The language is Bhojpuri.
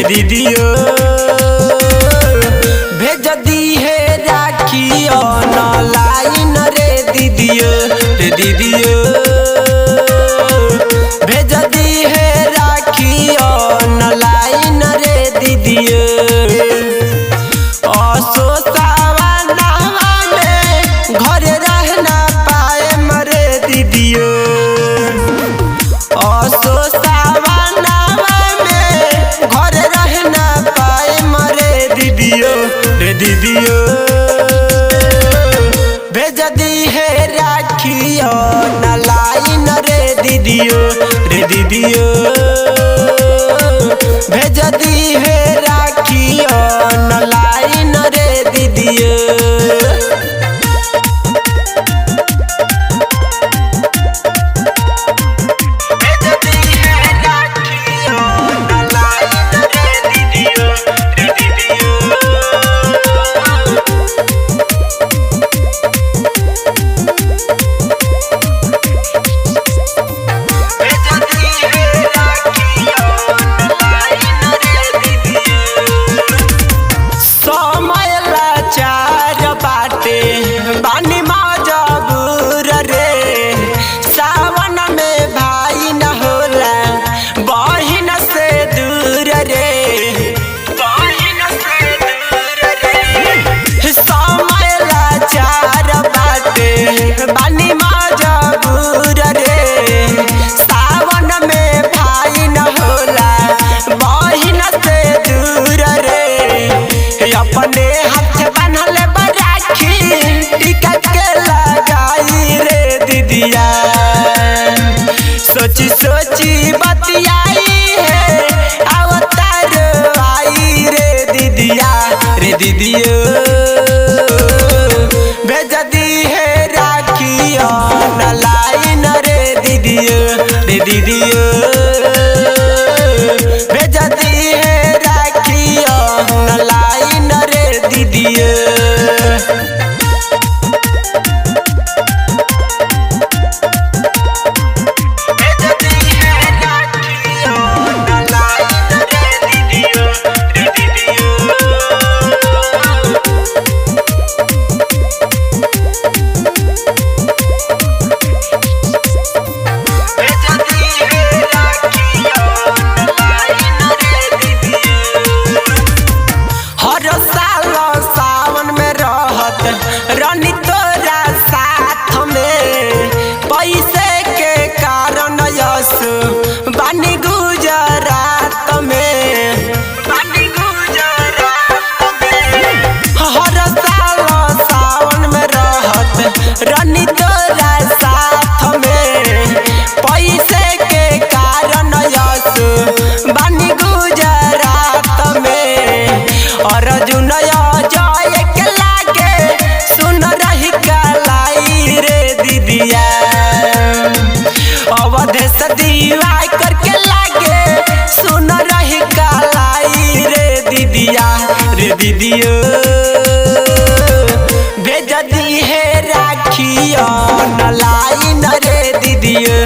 दीदियो भेज दी है राखी ऑनलाइन रे दीदियो भेज दी है राखी ऑनलाइन रे दीदियो घर रहना पाए मरे दीदियो घर रहना पाए मरे दीदियो रे दीदियो भेज दी है राखी ऑनलाइन रे दीदियो भेज दी है राखी ऑनलाइन रे दीदियो बानी मजबूर रे सावन में भाई न होला बहिन से दूर रे समय लाचार बाटे बानी मजबूर रे सावन में भाई न होला बहिन से दूर रे अपने हाथ बनल टिका के लगाई रे दीदिया सोची सोची बतियाई है अवतार आई रे दीदियो भेज दी है राखी ऑनलाइन रे दीदियो भेज दी है राखी ऑनलाइन रे दीदियो रानी तोरा साथ में पैसे के कारण यस बानी गुजरात में हर साल सावन में रहत रानी तोरा साथ में पैसे के कारण यस बानी गुजरात में अर्जुन जय के लागे सुन रही कलाई रे दीदिया अवधेश दीवा करके लागे सुन रही कलाई रे दीदियो भेज दी है राखी ऑनलाइन रे दीदियो